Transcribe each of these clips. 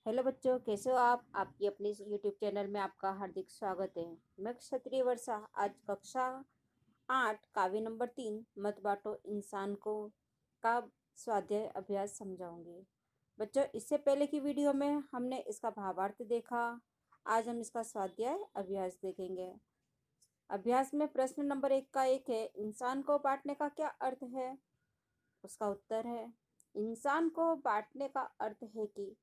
Hello बच्चों, कैसे हो आप? आपकी अपनी यूट्यूब चैनल में आपका हार्दिक स्वागत है। मैं क्षत्रिय वर्षा आज कक्षा 8 काव्य नंबर 3 मत बांटो इंसान को का स्वाध्याय अभ्यास समझाऊंगी। बच्चों, इससे पहले की वीडियो में हमने इसका भावार्थ देखा। आज हम इसका स्वाध्याय अभ्यास देखेंगे। अभ्यास में प्रश्न नंबर 1 का एक है, इंसान को बांटने का क्या अर्थ है? उसका उत्तर है, इंसान को बांटने का अर्थ है कि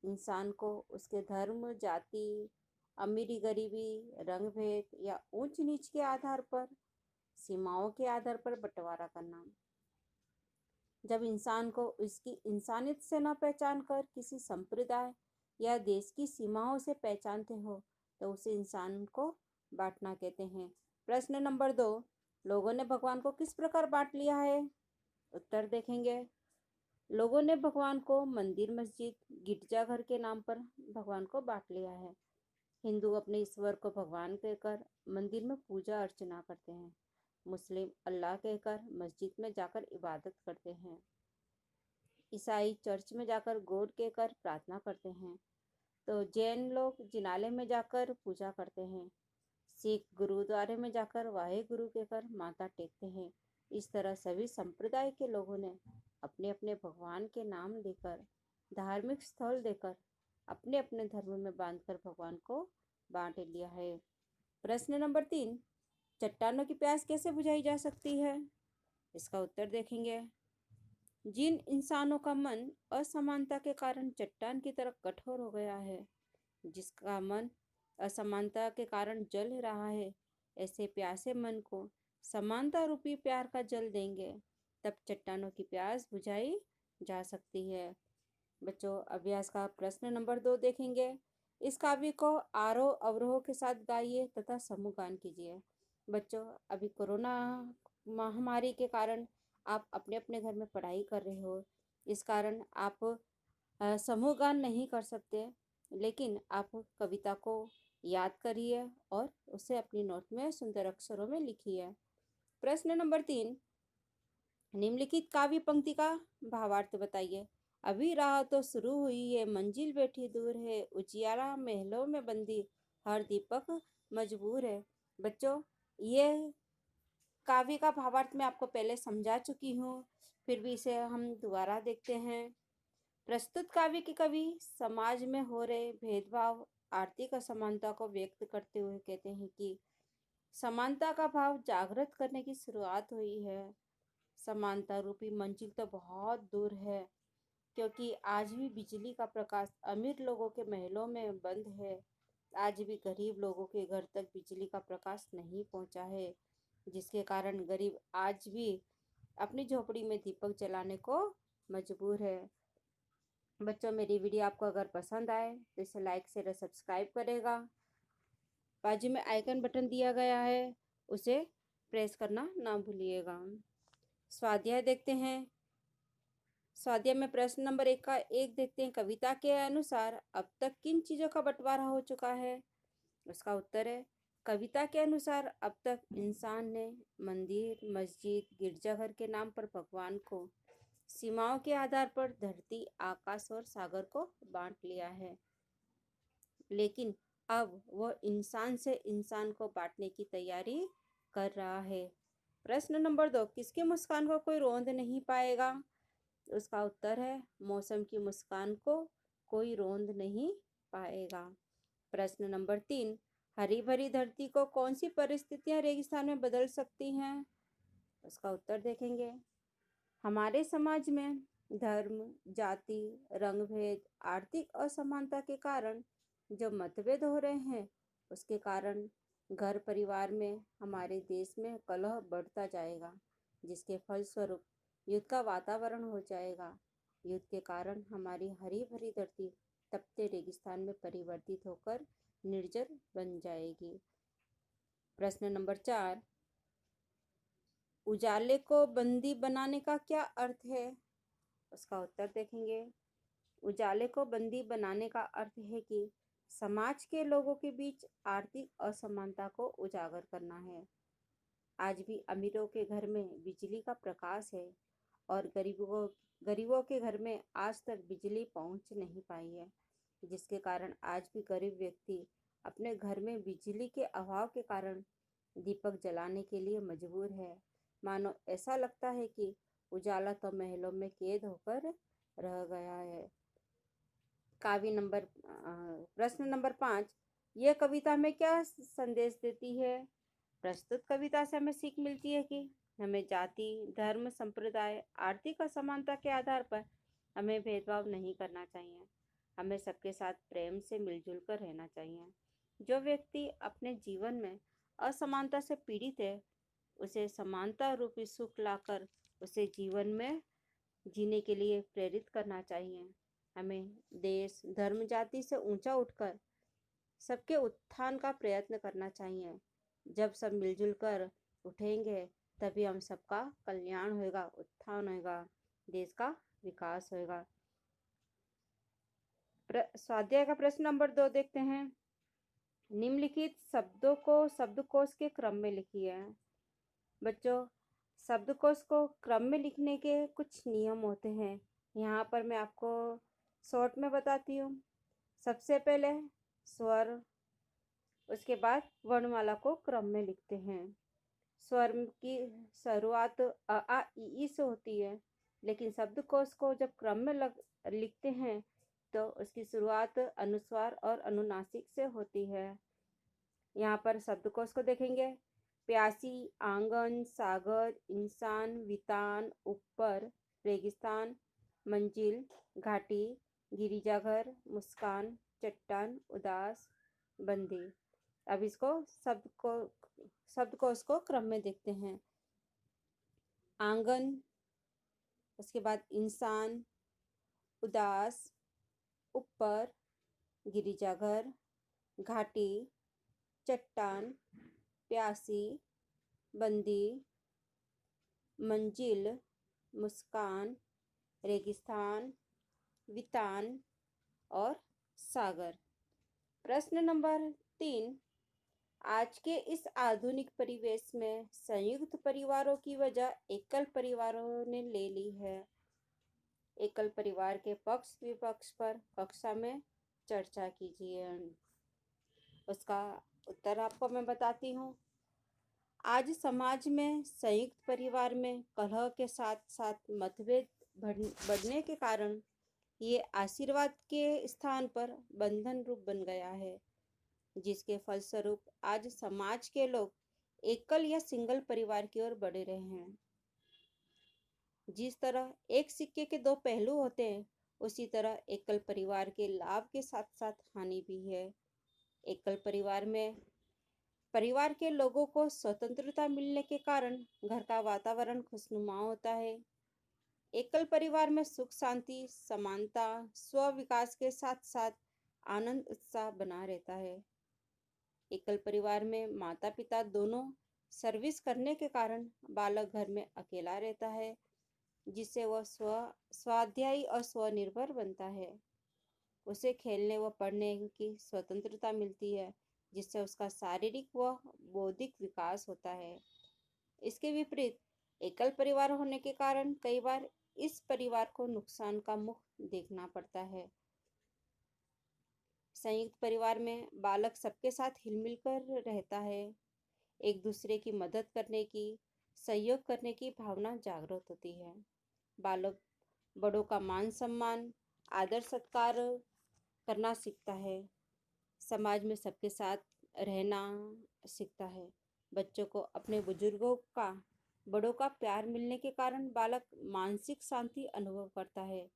इंसान को उसके धर्म, जाति, अमीरी गरीबी, रंग भेद या ऊंच नीच के आधार पर, सीमाओं के आधार पर बंटवारा करना। जब इंसान को उसकी इंसानियत से न पहचान कर किसी संप्रदाय या देश की सीमाओं से पहचानते हो तो उसे इंसान को बांटना कहते हैं। प्रश्न नंबर 2, लोगों ने भगवान को किस प्रकार बांट लिया है? उत्तर देखेंगे। लोगों ने भगवान को मंदिर, मस्जिद, गिरजाघर के नाम पर भगवान को बांट लिया है। हिंदू अपने ईश्वर को भगवान कहकर मंदिर में पूजा अर्चना करते हैं। मुस्लिम अल्लाह कहकर मस्जिद में जाकर इबादत करते हैं। ईसाई चर्च में जाकर गॉड कहकर प्रार्थना करते हैं। तो जैन लोग जिनालय में जाकर पूजा करते हैं। सिख गुरुद्वारे में जाकर वाहे गुरु कहकर माथा टेकते हैं। इस तरह सभी संप्रदाय के लोगों ने अपने अपने भगवान के नाम लेकर, धार्मिक स्थल देकर, अपने अपने धर्म में बांधकर भगवान को बांट लिया है। प्रश्न नंबर 3, चट्टानों की प्यास कैसे बुझाई जा सकती है? इसका उत्तर देखेंगे। जिन इंसानों का मन असमानता के कारण चट्टान की तरह कठोर हो गया है, जिसका मन असमानता के कारण जल रहा है, ऐसे प्यासे मन को समानता रूपी प्यार का जल देंगे, तब चट्टानों की प्यास बुझाई जा सकती है। बच्चों, अभ्यास का प्रश्न नंबर 2 देखेंगे। इस काव्य को आरोह अवरोह के साथ गाइए तथा समूह गान कीजिए। बच्चों, अभी कोरोना महामारी के कारण आप अपने अपने घर में पढ़ाई कर रहे हो, इस कारण आप समूह गान नहीं कर सकते, लेकिन आप कविता को याद करिए और उसे अपनी नोट में सुंदर अक्षरों में लिखिए। प्रश्न नंबर 3, निम्नलिखित काव्य पंक्ति का भावार्थ बताइए। अभी राह तो शुरू हुई है, मंजिल बैठी दूर है, उजियारा महलों में बंदी, हर दीपक मजबूर है। बच्चों, ये काव्य का भावार्थ मैं आपको पहले समझा चुकी हूँ, फिर भी इसे हम दोबारा देखते हैं। प्रस्तुत काव्य के कवि समाज में हो रहे भेदभाव, आर्थिक असमानता को व्यक्त करते हुए कहते हैं कि समानता का भाव जागृत करने की शुरुआत हुई है। समानता रूपी मंजिल तो बहुत दूर है, क्योंकि आज भी बिजली का प्रकाश अमीर लोगों के महलों में बंद है। आज भी गरीब लोगों के घर तक बिजली का प्रकाश नहीं पहुंचा है, जिसके कारण गरीब आज भी अपनी झोपड़ी में दीपक जलाने को मजबूर है। बच्चों, मेरी वीडियो आपको अगर पसंद आए तो इसे लाइक शेयर और सब्सक्राइब करेगा। बाजू में आइकन बटन दिया गया है, उसे प्रेस करना ना भूलिएगा। स्वाध्याय देखते हैं। स्वाध्याय में प्रश्न नंबर 1 का 1 देखते हैं। कविता के अनुसार अब तक किन चीज़ों का बंटवारा हो चुका है? उसका उत्तर है, कविता के अनुसार अब तक इंसान ने मंदिर, मस्जिद, गिरजाघर के नाम पर भगवान को, सीमाओं के आधार पर धरती, आकाश और सागर को बांट लिया है, लेकिन अब वह इंसान से इंसान को बांटने की तैयारी कर रहा है। प्रश्न नंबर 2, किसकी मुस्कान को कोई रोंद नहीं पाएगा? उसका उत्तर है, मौसम की मुस्कान को कोई रोंद नहीं पाएगा। प्रश्न नंबर 3, हरी भरी धरती को कौन सी परिस्थितियां रेगिस्तान में बदल सकती हैं? उसका उत्तर देखेंगे। हमारे समाज में धर्म, जाति, रंग भेद, आर्थिक असमानता के कारण जो मतभेद हो रहे हैं, उसके कारण घर परिवार में, हमारे देश में कलह बढ़ता जाएगा, जिसके फलस्वरूप युद्ध का वातावरण हो जाएगा। युद्ध के कारण हमारी हरी भरी धरती तपते रेगिस्तान में परिवर्तित होकर निर्जर बन जाएगी। प्रश्न नंबर 4, उजाले को बंदी बनाने का क्या अर्थ है? उसका उत्तर देखेंगे। उजाले को बंदी बनाने का अर्थ है कि समाज के लोगों के बीच आर्थिक असमानता को उजागर करना है। आज भी अमीरों के घर में बिजली का प्रकाश है और गरीबों के घर में आज तक बिजली पहुंच नहीं पाई है। जिसके कारण आज भी गरीब व्यक्ति अपने घर में बिजली के अभाव के कारण दीपक जलाने के लिए मजबूर है। मानो ऐसा लगता है कि उजाला तो महलों में कैद होकर रह गया है। प्रश्न नंबर 5, यह कविता हमें क्या संदेश देती है? प्रस्तुत कविता से हमें सीख मिलती है कि हमें जाति, धर्म, संप्रदाय, आर्थिक असमानता के आधार पर हमें भेदभाव नहीं करना चाहिए। हमें सबके साथ प्रेम से मिलजुल कर रहना चाहिए। जो व्यक्ति अपने जीवन में असमानता से पीड़ित है, उसे समानता रूपी सुख लाकर उसे जीवन में जीने के लिए प्रेरित करना चाहिए। हमें देश, धर्म, जाति से ऊंचा उठकर सबके उत्थान का प्रयत्न करना चाहिए। जब सब मिलजुल कर उठेंगे तभी हम सबका कल्याण होगा, उत्थान होगा, देश का विकास होगा। स्वाध्याय का प्रश्न नंबर 2 देखते हैं। निम्नलिखित शब्दों को शब्दकोश के क्रम में लिखिए। बच्चों, शब्दकोश को क्रम में लिखने के कुछ नियम होते हैं। यहाँ पर मैं आपको शॉर्ट में बताती हूँ। सबसे पहले स्वर, उसके बाद वर्णमाला को क्रम में लिखते हैं। स्वर की शुरुआत अ आ इ ई से होती है, लेकिन शब्दकोश को जब क्रम में लिखते हैं तो उसकी शुरुआत अनुस्वार और अनुनासिक से होती है। यहाँ पर शब्दकोश को देखेंगे। प्यासी, आंगन, सागर, इंसान, वितान, ऊपर, रेगिस्तान, मंजिल, घाटी, गिरिजाघर, मुस्कान, चट्टान, उदास, बंदी। अब इसको शब्दकोश को क्रम में देखते हैं। आंगन, उसके बाद इंसान, उदास, ऊपर, गिरिजाघर, घाटी, चट्टान, प्यासी, बंदी, मंजिल, मुस्कान, रेगिस्तान, वितान और सागर। प्रश्न नंबर 3, आज के इस आधुनिक परिवेश में संयुक्त परिवारों की वजह एकल परिवारों ने ले ली है। एकल परिवार के पक्ष विपक्ष पर कक्षा में चर्चा कीजिए। उसका उत्तर आपको मैं बताती हूँ। आज समाज में संयुक्त परिवार में कलह के साथ साथ मतभेद बढ़ने के कारण ये आशीर्वाद के स्थान पर बंधन रूप बन गया है, जिसके फलस्वरूप आज समाज के लोग एकल या सिंगल परिवार की ओर बढ़ रहे हैं। जिस तरह एक सिक्के के दो पहलू होते हैं, उसी तरह एकल परिवार के लाभ के साथ साथ हानि भी है। एकल परिवार में परिवार के लोगों को स्वतंत्रता मिलने के कारण घर का वातावरण खुशनुमा होता है। एकल परिवार में सुख, शांति, समानता, स्व विकास के साथ साथ आनंद, उत्साह बना रहता है। एकल परिवार में माता पिता दोनों सर्विस करने के कारण बालक घर में अकेला रहता है, जिससे वह स्वाध्यायी और स्वनिर्भर बनता है। उसे खेलने व पढ़ने की स्वतंत्रता मिलती है, जिससे उसका शारीरिक व बौद्धिक विकास होता है। इसके विपरीत एकल परिवार होने के कारण कई बार इस परिवार को नुकसान का मुख देखना पड़ता है। संयुक्त परिवार में बालक सबके साथ हिलमिल कर रहता है। एक दूसरे की मदद करने की, सहयोग करने की भावना जागृत होती है। बालक बड़ों का मान सम्मान, आदर सत्कार करना सीखता है। समाज में सबके साथ रहना सीखता है। बच्चों को अपने बुजुर्गों का, बड़ों का प्यार मिलने के कारण बालक मानसिक शांति अनुभव करता है।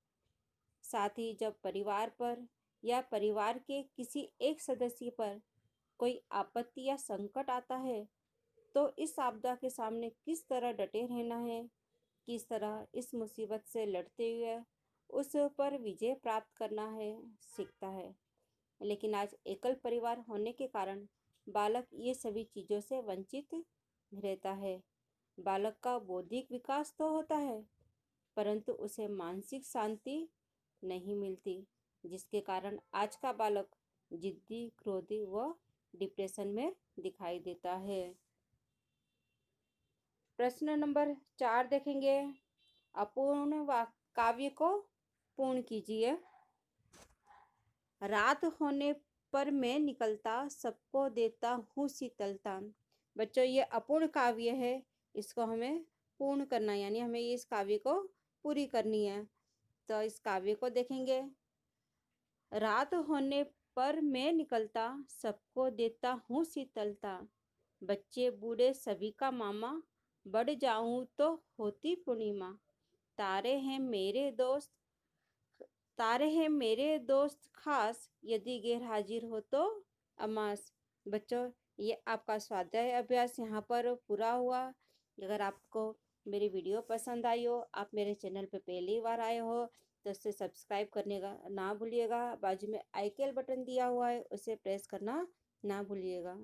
साथ ही जब परिवार पर या परिवार के किसी एक सदस्य पर कोई आपत्ति या संकट आता है, तो इस आपदा के सामने किस तरह डटे रहना है, किस तरह इस मुसीबत से लड़ते हुए उस पर विजय प्राप्त करना है, सीखता है। लेकिन आज एकल परिवार होने के कारण बालक ये सभी चीज़ों से वंचित रहता है। बालक का बौद्धिक विकास तो होता है, परंतु उसे मानसिक शांति नहीं मिलती, जिसके कारण आज का बालक जिद्दी, क्रोधी व डिप्रेशन में दिखाई देता है। प्रश्न नंबर 4 देखेंगे। अपूर्ण काव्य को पूर्ण कीजिए। रात होने पर मैं निकलता, सबको देता हूँ शीतलता। बच्चों, ये अपूर्ण काव्य है, इसको हमें पूर्ण करना है, यानी हमें इस काव्य को पूरी करनी है। तो इस काव्य को देखेंगे। रात होने पर मैं निकलता, सबको देता हूँ शीतलता। बच्चे बूढ़े सभी का मामा, बढ़ जाऊं तो होती पूर्णिमा। तारे हैं मेरे दोस्त, तारे हैं मेरे दोस्त खास, यदि गैर हाजिर हो तो अमास। बच्चों, ये आपका स्वाध्याय अभ्यास यहाँ पर पूरा हुआ। अगर आपको मेरी वीडियो पसंद आई हो, आप मेरे चैनल पे पहली बार आए हो, तो उसे सब्सक्राइब करने का ना भूलिएगा। बाजू में आईकेल बटन दिया हुआ है, उसे प्रेस करना ना भूलिएगा।